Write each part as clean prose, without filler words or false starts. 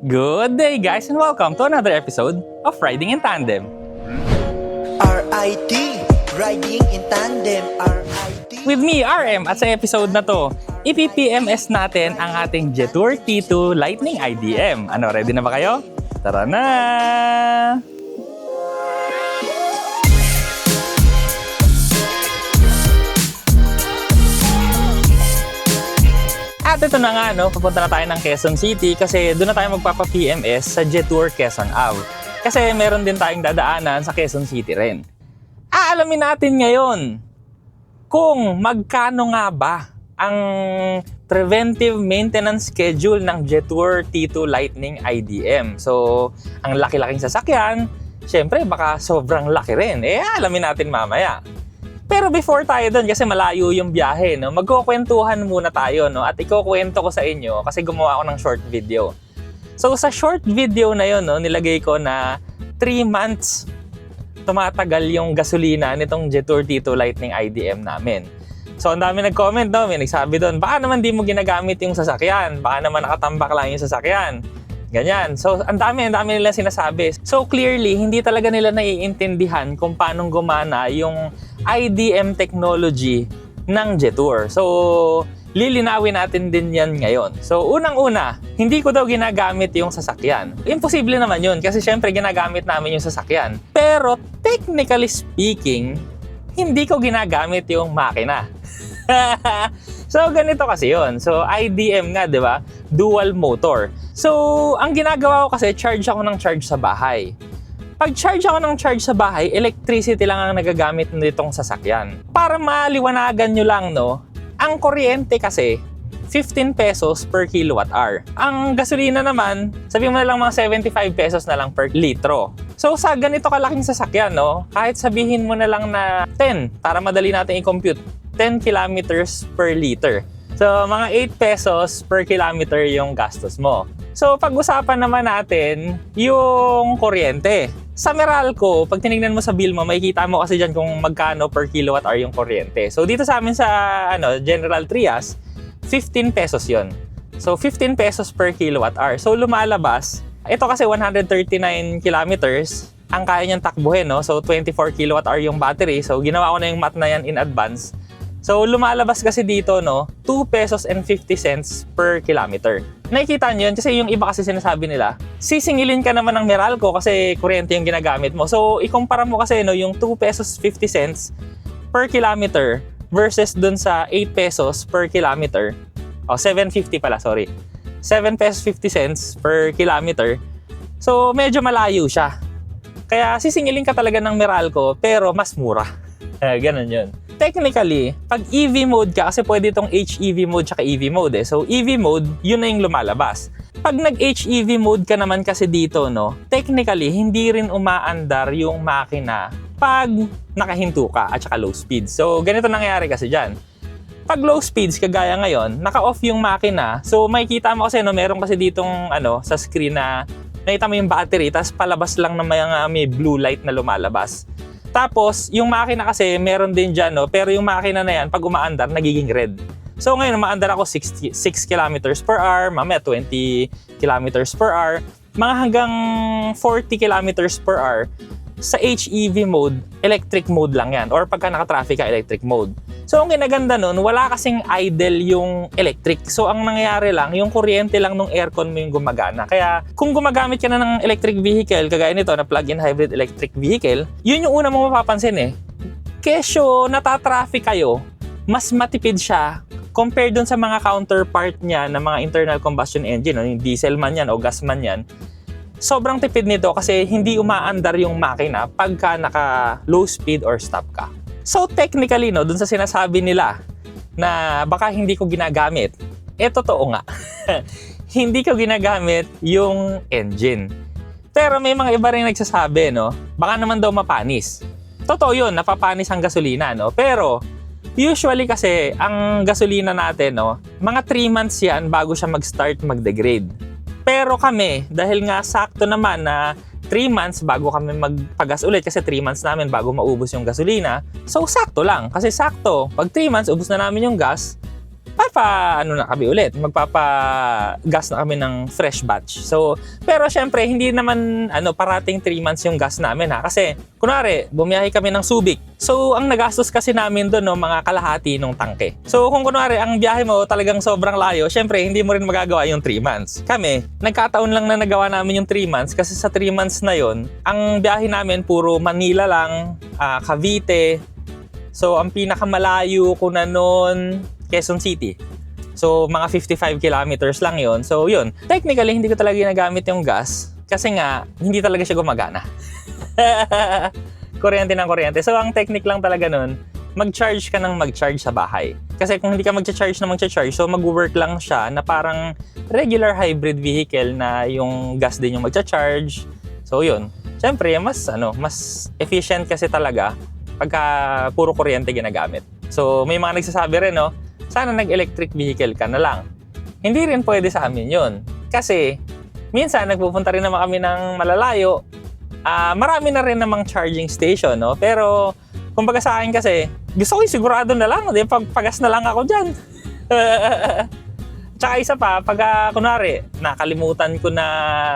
Good day guys and welcome to another episode of Riding in Tandem. RIT, Riding in Tandem, RIT. With me, RM, at sa episode na to, ipipms natin ang ating Jetour T2 Lightning IDM. Ano, ready na ba kayo? Tara na! At ito na nga, papunta na tayo ng Quezon City kasi doon na tayo magpapa-PMS sa Jetour Quezon Ave. Kasi meron din tayong dadaanan sa Quezon City rin. Aalamin natin ngayon kung magkano nga ba ang preventive maintenance schedule ng Jetour T2 Lightning IDM. So, ang laki-laking sasakyan, syempre baka sobrang laki rin. Alamin natin mamaya. Pero before tayo doon, kasi malayo yung biyahe, magkukwentuhan muna tayo, at ikukwento ko sa inyo kasi gumawa ako ng short video. So sa short video na yun, nilagay ko na 3 months tumatagal yung gasolina nitong Jetour T2 Lightning IDM namin. So ang dami nag-comment, may nagsabi doon, baka naman di mo ginagamit yung sasakyan, baka naman nakatambak lang yung sasakyan. Ganyan. So, ang dami nila sinasabi. So, clearly, hindi talaga nila naiintindihan kung paano gumana yung IDM technology ng Jetour. So, lilinawin natin din yan ngayon. So, unang-una, hindi ko daw ginagamit yung sasakyan. Imposible naman yun kasi syempre ginagamit namin yung sasakyan. Pero, technically speaking, hindi ko ginagamit yung makina. So, ganito kasi yun. So, IDM nga, di ba? Dual motor. So, ang ginagawa ko kasi, charge ako ng charge sa bahay. Pag charge ako ng charge sa bahay, electricity lang ang nagagamit nitong sasakyan. Para maliwanagan nyo lang, ang kuryente kasi, 15 pesos per kilowatt hour. Ang gasolina naman, sabihin mo na lang mga 75 pesos na lang per litro. So, sa ganito kalaking sasakyan, kahit sabihin mo na lang na 10, para madali natin i-compute, 10 kilometers per liter. So, mga 8 pesos per kilometer yung gastos mo. So, pag-usapan naman natin yung kuryente. Sa Meralco, pag tinignan mo sa bill mo, makikita mo kasi dyan kung magkano per kilowatt hour yung kuryente. So, dito sa amin sa General Trias, 15 pesos yon. So, 15 pesos per kilowatt hour. So, lumalabas, ito kasi 139 kilometers ang kaya niyang takbuhin, So, 24 kilowatt hour yung battery. So, ginawa ko na yung math na yan in advance. So, lumalabas kasi dito, 2 pesos and 50 cents per kilometer. Nakikita nyo yun kasi yung iba kasi sinasabi nila, sisingilin ka naman ng Meralco kasi kuryente yung ginagamit mo. So, ikumpara mo kasi yung 2 pesos 50 cents per kilometer versus dun sa 8 pesos per kilometer. 7.50 pala, sorry. 7 pesos 50 cents per kilometer. So, medyo malayo siya. Kaya sisingilin ka talaga ng Meralco pero mas mura. Ganun yun. Technically, pag EV mode ka, kasi pwede itong HEV mode tsaka EV mode So, EV mode, yun na yung lumalabas. Pag nag-HEV mode ka naman kasi dito, technically, hindi rin umaandar yung makina pag nakahinto ka at saka low speed. So, ganito nangyayari kasi dyan. Pag low speeds, kagaya ngayon, naka-off yung makina. So, makikita mo kasi, meron kasi ditong sa screen na nakita mo yung battery, tapos palabas lang na may blue light na lumalabas. Tapos, yung makina kasi, meron din dyan, pero yung makina na yan, pag umaandar, nagiging red. So, ngayon, umaandar ako 6 kilometers per hour, mamaya 20 kilometers per hour, mga hanggang 40 kilometers per hour. Sa HEV mode, electric mode lang yan. Or pagka naka-traffic ka, electric mode. So, ang kinaganda nun, wala kasing idle yung electric. So, ang nangyayari lang, yung kuryente lang ng aircon mo yung gumagana. Kaya, kung gumagamit ka na ng electric vehicle, kagaya nito na plug-in hybrid electric vehicle, yun yung una mo mapapansin Kesyo, natatraffic kayo, mas matipid siya compared dun sa mga counterpart niya na mga internal combustion engine, yung diesel man yan o gas man yan. Sobrang tipid nito kasi hindi umaandar yung makina pagka naka low speed or stop ka. So technically, dun sa sinasabi nila na baka hindi ko ginagamit, totoo nga. Hindi ko ginagamit yung engine. Pero may mga iba rin nagsasabi, baka naman daw mapanis. Totoo yun, napapanis ang gasolina, Pero usually kasi ang gasolina natin, mga 3 months yan bago siya mag-start mag-degrade. Pero kami, dahil nga sakto naman na 3 months bago kami magpagas ulit kasi 3 months namin bago maubos yung gasolina. So, sakto lang. Kasi sakto, pag 3 months, ubos na namin yung gas, ano na kami ulit, magpapa-gas na kami ng fresh batch. So, pero syempre, hindi naman parating 3 months yung gas namin ha. Kasi, kunwari, bumiyahe kami ng Subic. So, ang nagastos kasi namin doon, no, mga kalahati ng tangke. So, kung kunwari, ang biyahe mo talagang sobrang layo, syempre, hindi mo rin magagawa yung 3 months. Kami, nagkataon lang na nagawa namin yung 3 months kasi sa 3 months na yon, ang biyahe namin puro Manila lang, Cavite. So, ang pinakamalayo ko na noon, Quezon City. So, mga 55 kilometers lang yon. So, yun. Technically, hindi ko talaga ginagamit yung gas kasi nga, hindi talaga siya gumagana. Kuryente ng kuryente. So, ang technique lang talaga nun, mag-charge ka ng mag-charge sa bahay. Kasi kung hindi ka mag-charge na mag-charge, so mag-work lang siya na parang regular hybrid vehicle na yung gas din yung mag-charge. So, yun. Siyempre, mas efficient kasi talaga pagka puro kuryente ginagamit. So, may mga nagsasabi rin, no, sana nag-electric vehicle ka na lang. Hindi rin pwede sa amin yun. Kasi, minsan, nagpupunta rin naman kami ng malalayo. Marami na rin namang charging station, no? Pero, kumbaga sa akin kasi, gusto ko yung sigurado na lang. Pagpagas na lang ako dyan. Tsaka isa pa, pag kunwari, nakalimutan ko na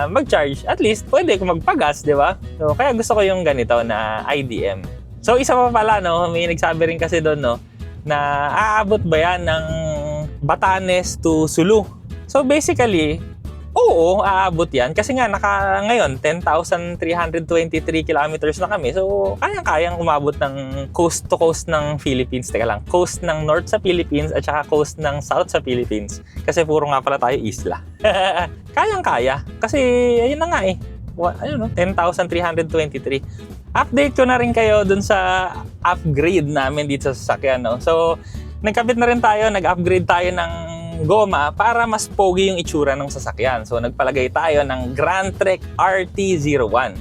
mag-charge, at least, pwede ko magpagas, di ba? So, kaya gusto ko yung ganito na IDM. So, isa pa pala, no? May nagsabi rin kasi doon, no? Na aabot ba yan ng Batanes to Sulu? So basically, oo, aabot yan. Kasi nga, ngayon, 10,323 kilometers na kami. So, kayang-kayang umabot ng coast to coast ng Philippines. Teka lang, coast ng North sa Philippines at saka coast ng South sa Philippines. Kasi puro nga pala tayo isla. Kayang-kaya. Kasi, ayun na nga eh. 10,323. Update ko na rin kayo dun sa upgrade namin dito sa sasakyan, no? So, nagkabit na rin tayo, nag-upgrade tayo ng goma para mas pogi yung itsura ng sasakyan. So, nagpalagay tayo ng Grand Trek RT01.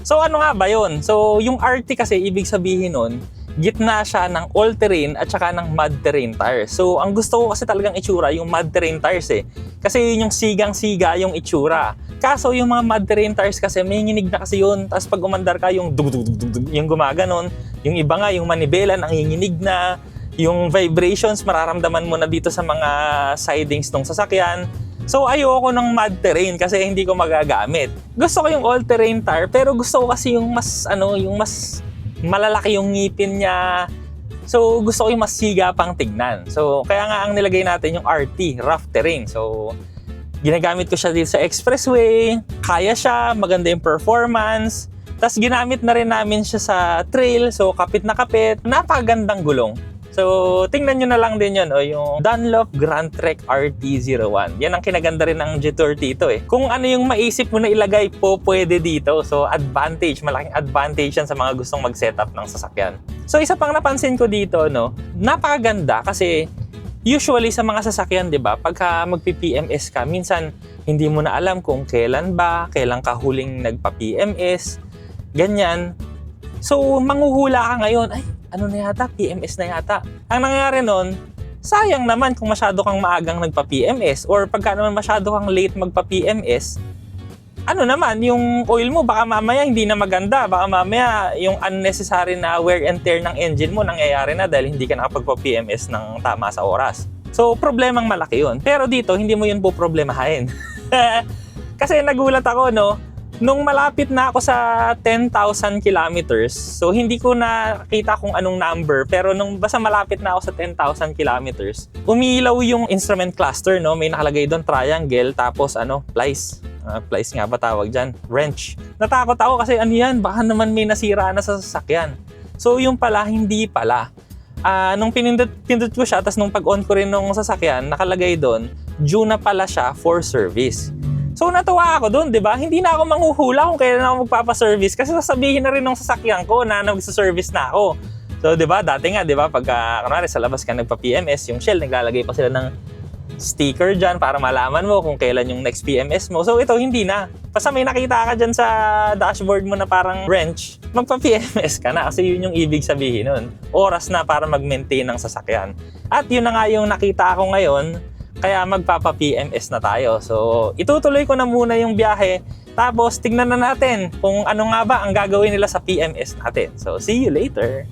So, ano nga ba yun? So, yung RT kasi, ibig sabihin nun, gitna siya ng all-terrain at saka ng mud-terrain tires. So, ang gusto ko kasi talagang itsura, yung mud-terrain tires eh. Kasi yun yung sigang-siga yung itsura. Kaso yung mga mud-terrain tires kasi, may nginig na kasi yun. Tapos pag umandar ka, yung dug-dug-dug-dug, yung gumaganon. Yung iba nga, yung manibelan, ang nginig na. Yung vibrations, mararamdaman mo na dito sa mga sidings ng sasakyan. So, ayoko ng mud terrain kasi hindi ko magagamit. Gusto ko yung all-terrain tire, pero gusto ko kasi yung mas malalaki yung ngipin niya. So, gusto ko yung mas siga pang tignan. So, kaya nga ang nilagay natin yung RT, rough terrain. So, ginagamit ko siya dito sa expressway. Kaya siya, maganda yung performance. Tapos, ginamit na rin namin siya sa trail. So, kapit na kapit. Napakagandang gulong. So, tingnan nyo na lang din yun, yung Dunlop Grand Trek RT01. Yan ang kinaganda rin ng Jetour dito eh. Kung ano yung maisip mo na ilagay po, pwede dito. So, advantage, malaking advantage yan sa mga gustong mag-setup ng sasakyan. So, isa pang napansin ko dito, no, napakaganda kasi usually sa mga sasakyan, di ba, pagka magpi-PMS ka, minsan hindi mo na alam kung kailan ka huling nagpa-PMS, ganyan. So, manghuhula ka ngayon, ay, ano na yata, PMS na yata. Ang nangyayari nun, sayang naman kung masyado kang maagang nagpa-PMS or pagka naman masyado kang late magpa-PMS, ano naman, yung oil mo baka mamaya hindi na maganda, baka mamaya yung unnecessary na wear and tear ng engine mo nangyayari na dahil hindi ka nakapagpa-PMS ng tama sa oras. So, problemang malaki yun. Pero dito, hindi mo yun po problemahin. Kasi nagulat ako, no? Nung malapit na ako sa 10,000 kilometers, so hindi ko nakita kung anong number, pero nung basta malapit na ako sa 10,000 kilometers, umilaw yung instrument cluster, no? May nakalagay doon triangle, tapos plies. Plies nga ba tawag dyan? Wrench. Natakot ako kasi ano yan, baka naman may nasira na sa sasakyan. So yung pala, hindi pala. Nung pinindot ko siya, tapos nung pag-on ko rin nung sasakyan, nakalagay doon, due na pala siya for service. So natuwa ako doon, 'di ba? Hindi na ako manghuhula kung kailan ako magpapa-service kasi sasabihin na rin ng sasakyan ko na nagsa-service na ako. So 'di ba? Dati nga, 'di ba, pagka kunwari sa labas ka nagpa-PMS, yung Shell naglalagay pa sila ng sticker diyan para malaman mo kung kailan yung next PMS mo. So ito hindi na. Basta may nakita ka diyan sa dashboard mo na parang wrench, magpa-PMS ka na kasi yun yung ibig sabihin nun. Oras na para mag-maintain ng sasakyan. At yun na nga yung nakita ko ngayon. Kaya magpapa-PMS na tayo. So, itutuloy ko na muna yung biyahe. Tapos, tignan na natin kung ano nga ba ang gagawin nila sa PMS natin. So, see you later!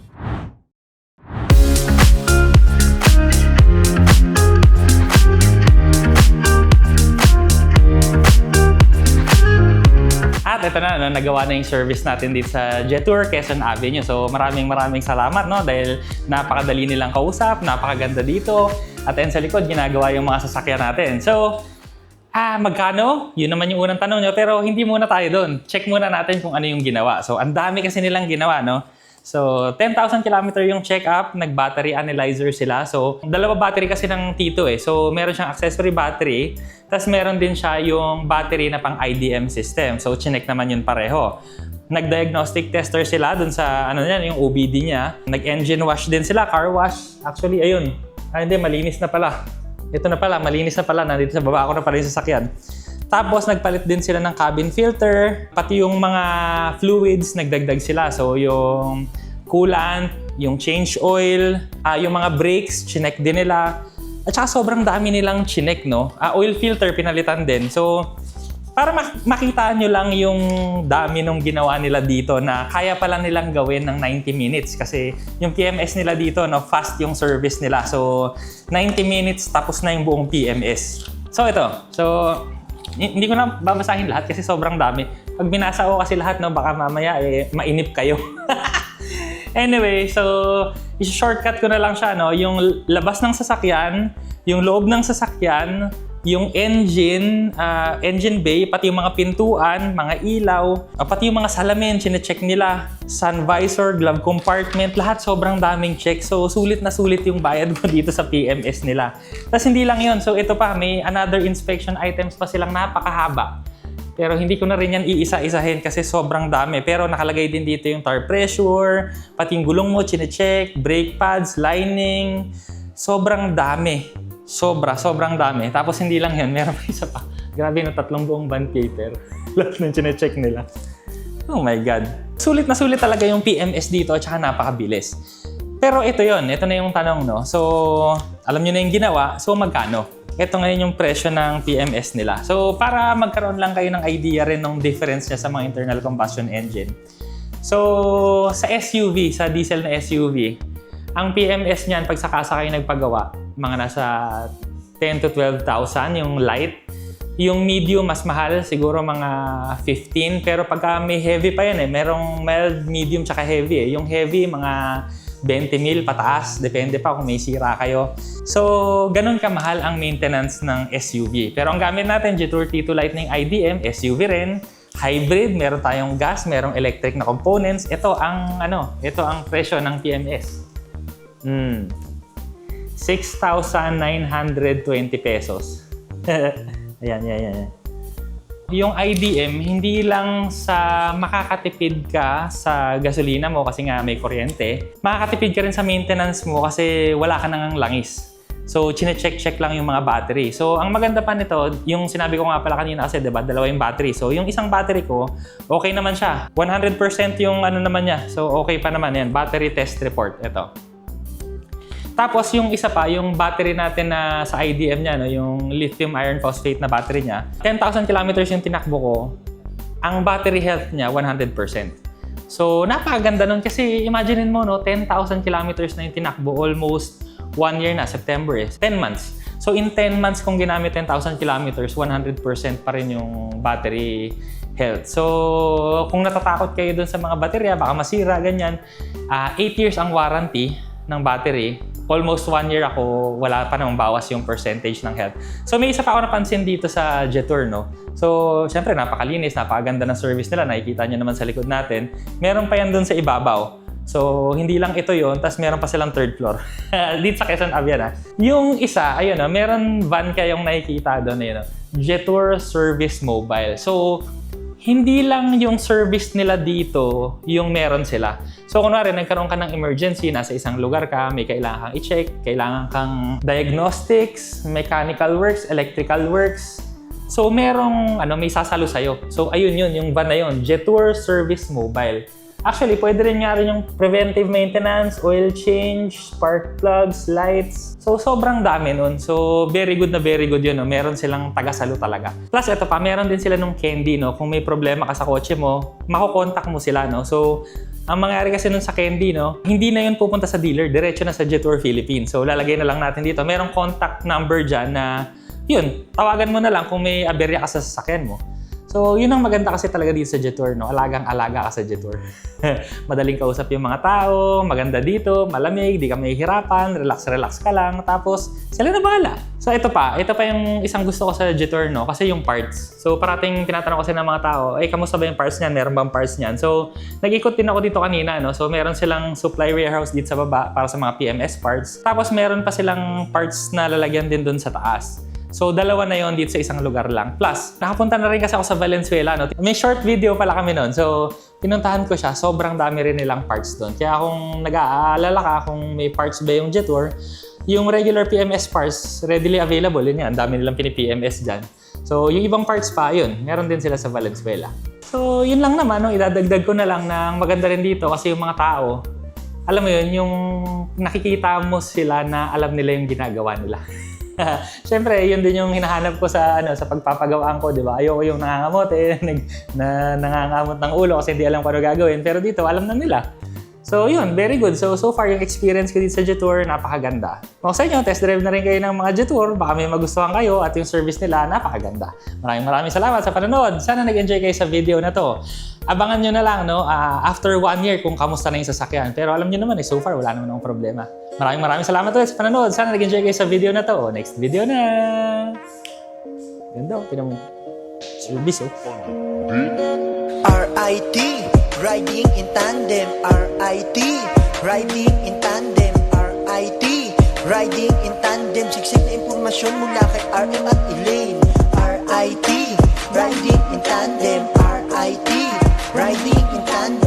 ito na, no, nagawa na yung service natin dito sa Jetour Quezon Avenue. So maraming salamat, no, dahil napakadali nilang kausap, napakaganda dito. At ayun sa likod, ginagawa yung mga sasakyan natin. So, magkano? Yun naman yung unang tanong nyo. Pero hindi muna tayo doon. Check muna natin kung ano yung ginawa. So, ang dami kasi nilang ginawa, no? So, 10,000 kilometer yung check-up. Nag-battery analyzer sila. So, dalawa battery kasi ng Tito eh. So, meron siyang accessory battery. Tapos, meron din siya yung battery na pang IDM system. So, chinek naman yun pareho. Nag-diagnostic tester sila dun sa, yung OBD niya. Nag-engine wash din sila, car wash. Actually, ayun. Hindi, malinis na pala. Ito na pala, malinis na pala. Nandito sa baba ako na pala yung sasakyan. Tapos, nagpalit din sila ng cabin filter. Pati yung mga fluids, nagdagdag sila. So, yung coolant, yung change oil, yung mga brakes, chinek din nila. At saka sobrang dami nilang chinek, no? Oil filter, pinalitan din. So, para makita nyo lang yung dami nung ginawa nila dito na kaya pala nilang gawin ng 90 minutes. Kasi yung PMS nila dito, no, fast yung service nila. So, 90 minutes tapos na yung buong PMS. So, ito. So, hindi ko na babasahin lahat kasi sobrang dami. Pag binasa ko kasi lahat, no, baka mamaya mainip kayo. Anyway, so i-shortcut ko na lang siya, no, yung labas ng sasakyan, yung loob ng sasakyan, yung engine bay, pati yung mga pintuan, mga ilaw, pati yung mga salamin, chine-check nila, sun visor, glove compartment, lahat sobrang daming check. So, sulit na sulit yung bayad ko dito sa PMS nila. Tapos hindi lang yun. So, ito pa, may another inspection items pa silang napakahaba. Pero hindi ko na rin yan iisa-isahin kasi sobrang dami. Pero nakalagay din dito yung tire pressure, pati yung gulong mo, chine-check, brake pads, lining. Sobrang dami. Sobrang dami. Tapos hindi lang yan, meron pa isa pa. Grabe na 3 buong bond paper. Lahat ng chine-check nila. Oh my God. Sulit na sulit talaga yung PMS dito at saka napakabilis. Pero ito yon, ito na yung tanong, no? So, alam nyo na yung ginawa. So, magkano? Ito ngayon yung presyo ng PMS nila. So, para magkaroon lang kayo ng idea rin ng difference niya sa mga internal combustion engine. So, sa SUV, sa diesel na SUV, ang PMS niyan, pag sakasa kayo nagpagawa, mga nasa 10 to 12,000 yung light. Yung medium, mas mahal, siguro mga 15. Pero pagka may heavy pa yan merong mild, medium, tsaka heavy Yung heavy, mga 20,000 pataas. Depende pa kung may sira kayo. So, ganun kamahal ang maintenance ng SUV. Pero ang gamit natin, Jetour T2 Lightning IDM, SUV rin. Hybrid, meron tayong gas, merong electric na components. Ito ang presyo ng PMS. 6,920 pesos. Ayan. Yung IDM, hindi lang sa makakatipid ka sa gasolina mo kasi nga may kuryente, makakatipid ka rin sa maintenance mo kasi wala ka nang langis. So, chine-check lang yung mga battery. So, ang maganda pa nito, yung sinabi ko nga pala kanina kasi, diba, dalawa yung battery. So, yung isang battery ko, okay naman siya. 100% yung naman niya. So, okay pa naman yan. Battery test report. Ito. Tapos yung isa pa, yung battery natin na sa IDM niya, no, yung lithium iron phosphate na battery niya, 10,000 kilometers yung tinakbo ko, ang battery health niya 100%. So napakaganda nun kasi imagine mo, no, 10,000 kilometers na yung tinakbo, almost 1 year na, September 10 months. So in 10 months kung ginamit 10,000 kilometers, 100% pa rin yung battery health. So kung natatakot kayo dun sa mga baterya, baka masira, ganyan, 8 years ang warranty ng battery. Almost 1 year ako, wala pa namang bawas yung percentage ng health. So may isa pa ako napansin dito sa Jetour, no? So, syempre, napakalinis, napakaganda ng service nila. Nakikita nyo naman sa likod natin. Meron pa yan dun sa ibabaw. So, hindi lang ito yon, tas meron pa silang third floor. Dito sa Quezon Avian, Yung isa, ayun, meron van kayong nakikita doon, ayun, Jetour Service Mobile. So, hindi lang yung service nila dito yung meron sila. So, kunwari, nagkaroon ka ng emergency, nasa isang lugar ka, may kailangan kang i-check, kailangan kang diagnostics, mechanical works, electrical works. So, merong, may sasalo sa'yo. So, ayun yun, yung van na yun, Jetour Service Mobile. Actually, pwede rin nga rin yung preventive maintenance, oil change, spark plugs, lights. So, sobrang dami nun. So, very good yun. No? Meron silang taga-salo talaga. Plus, ito pa, meron din sila nung candy. No? Kung may problema ka sa kotse mo, makukontak mo sila. No? So, ang mangyari kasi nun sa candy, no? Hindi na yun pupunta sa dealer. Diretso na sa Jetour Philippines. So, lalagay na lang natin dito. Merong contact number dyan na, yun, tawagan mo na lang kung may aberya ka sa sasakyan mo. So, yun ang maganda kasi talaga dito sa Jetour, no? Alagang-alaga ka sa Jetour. Madaling kausap yung mga tao, maganda dito, malamig, di ka mahihirapan, relax-relax ka lang, tapos sila na bahala. So, ito pa yung isang gusto ko sa Jetour, no? Kasi yung parts. So, parating tinatanong kasi ng mga tao, kamusta ba yung parts niyan? Meron bang parts niyan? So, nag-ikot din ako dito kanina, no? So, meron silang supply warehouse dito sa baba para sa mga PMS parts. Tapos, meron pa silang parts na lalagyan din dun sa taas. So, dalawa na yon dito sa isang lugar lang. Plus, nakapunta na rin kasi ako sa Valenzuela. No? May short video pala kami noon. So, pinuntahan ko siya. Sobrang dami rin nilang parts doon. Kaya kung nag-aalala ka kung may parts ba yung Jetour, yung regular PMS parts, readily available. Yun yan. Dami nilang pini-PMS dyan. So, yung ibang parts pa, yun. Meron din sila sa Valenzuela. So, yun lang naman. No? Idadagdag ko na lang na maganda rin dito kasi yung mga tao, alam mo yun, yung nakikita mo sila na alam nila yung ginagawa nila. Siyempre, yun din yung hinahanap ko sa sa pagpapagawaan ko, 'di ba? Ayoko yung nangangamot nangangamot ng ulo kasi hindi alam kung ano gagawin. Pero dito, alam na nila. So, yun, very good. So far yung experience ko dito sa Jetour, napakaganda. Kung sa inyo, test drive na rin kayo ng mga Jetour, baka may magustuhan kayo at yung service nila, napakaganda. Maraming salamat sa panonood. Sana nag-enjoy kayo sa video na to. Abangan nyo na lang, no, after 1 year kung kamusta na yung sasakyan. Pero alam nyo naman, so far, wala naman akong problema. Maraming salamat ulit sa panonood. Sana nag-enjoy kayo sa video na to. Next video na! Ganda, tinan mo. Service, RIT, riding in tandem. RIT, riding in tandem. RIT, riding in tandem. Siksik na impormasyon mula kay RM at Elaine. RIT, riding in tandem. RIT, riding in tandem.